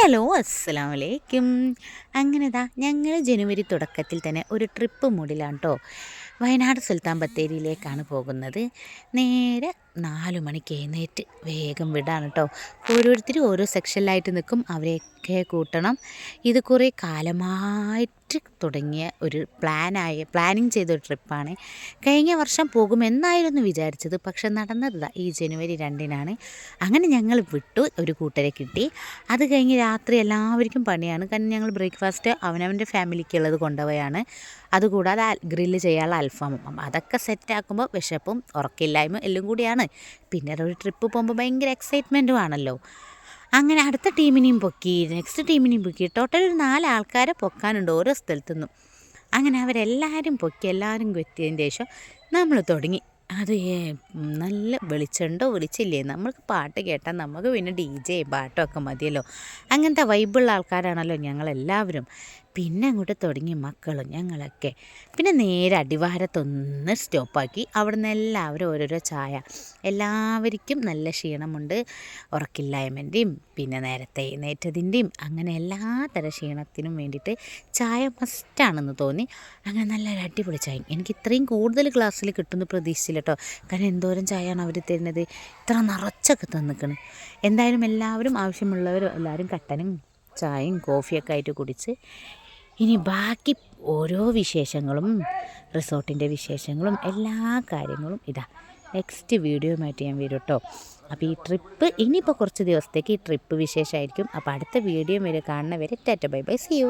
Hello അസ്സലാമു അലൈക്കും. അങ്ങനെ ഞങ്ങൾ ജനുവരി തുടക്കത്തിൽ തന്നെ ഒരു ട്രിപ്പ് മൂഡിലാണ് കേട്ടോ. വയനാട് സുൽത്താൻ ബത്തേരിയിലേക്കാണ് പോകുന്നത്. നേരെ 4 മണിക്ക് എഴുന്നേറ്റ് വേഗം വിടാണ് കേട്ടോ. ഓരോരുത്തരും ഓരോ സെക്ഷനിലായിട്ട് നിൽക്കും, അവരെയൊക്കെ കൂട്ടണം. ഇത് കുറേ കാലമായിട്ട് തുടങ്ങിയ ഒരു പ്ലാനിങ് ചെയ്തൊരു ട്രിപ്പാണ്. കഴിഞ്ഞ വർഷം പോകുമെന്നായിരുന്നു വിചാരിച്ചത്, പക്ഷെ നടന്നത് ഈ ജനുവരി 2-നാണ്. അങ്ങനെ ഞങ്ങൾ വിട്ടു, ഒരു കൂട്ടരെ കിട്ടി. അത് കഴിഞ്ഞ് രാത്രി എല്ലാവർക്കും പണിയാണ്, കാരണം ഞങ്ങൾ ബ്രേക്ക്ഫാസ്റ്റ് അവനവൻ്റെ ഫാമിലിക്കുള്ളത് കൊണ്ടുപോയാണ്. അതുകൂടാതെ ഗ്രില്ല് ചെയ്യാനുള്ള അൽഫാമും അതൊക്കെ സെറ്റാക്കുമ്പോൾ വിശപ്പും ഉറക്കില്ലായ്മ എല്ലാം കൂടിയാണ്. പിന്നെ ഒരു ട്രിപ്പ് പോകുമ്പോൾ ഭയങ്കര എക്സൈറ്റ്മെൻറ്റും ആണല്ലോ. അങ്ങനെ അടുത്ത ടീമിനെയും പൊക്കി, നെക്സ്റ്റ് ടീമിനെയും പൊക്കി. ടോട്ടൽ ഒരു 4 ആൾക്കാരെ പൊക്കാനുണ്ട് ഓരോ സ്ഥലത്തുനിന്നും. അങ്ങനെ അവരെല്ലാവരും പൊക്കി, എല്ലാവരും എത്തിയതിന് ശേഷം നമ്മൾ തുടങ്ങി. അത് നല്ല വെളിച്ചമുണ്ടോ വെളിച്ചില്ലേ, നമ്മൾക്ക് പാട്ട് കേട്ടാൽ നമുക്ക് പിന്നെ DJ പാട്ടും ഒക്കെ മതിയല്ലോ. അങ്ങനത്തെ വൈബുള്ള ആൾക്കാരാണല്ലോ ഞങ്ങളെല്ലാവരും. പിന്നെ അങ്ങോട്ട് തുടങ്ങി മക്കളും ഞങ്ങളൊക്കെ. പിന്നെ നേരെ അടിവാരത്തൊന്ന് സ്റ്റോപ്പാക്കി. അവിടെ നിന്ന് എല്ലാവരും ഓരോരോ ചായ. എല്ലാവർക്കും നല്ല ക്ഷീണമുണ്ട്, ഉറക്കില്ലായ്മൻ്റെയും പിന്നെ നേരത്തെ എഴുന്നേറ്റതിൻ്റെയും അങ്ങനെ എല്ലാ തരം ക്ഷീണത്തിനും വേണ്ടിയിട്ട് ചായ മസ്റ്റാണെന്ന് തോന്നി. അങ്ങനെ നല്ലൊരു അടിപൊളി ചായ. എനിക്ക് ഇത്രയും കൂടുതൽ ഗ്ലാസ്സിൽ കിട്ടുമെന്ന് പ്രതീക്ഷിച്ചില്ല കേട്ടോ. കാരണം എന്തോരം ചായയാണ് അവർ തരുന്നത്, ഇത്ര നിറച്ചൊക്കെ തന്നിക്കണം. എന്തായാലും എല്ലാവരും ആവശ്യമുള്ളവർ എല്ലാവരും കട്ടനും ചായയും കോഫിയൊക്കെ ആയിട്ട് കുടിച്ച് ഇനി ബാക്കി ഓരോ വിശേഷങ്ങളും റിസോർട്ടിൻ്റെ വിശേഷങ്ങളും എല്ലാ കാര്യങ്ങളും നെക്സ്റ്റ് വീഡിയോയുമായിട്ട് ഞാൻ വരും കേട്ടോ. അപ്പോൾ ഈ ട്രിപ്പ് ഇനിയിപ്പോൾ കുറച്ച് ദിവസത്തേക്ക് ഈ ട്രിപ്പ് വിശേഷമായിരിക്കും. അപ്പോൾ അടുത്ത വീഡിയോ വരെ കാണുന്നവരെ tata bye bye, see U.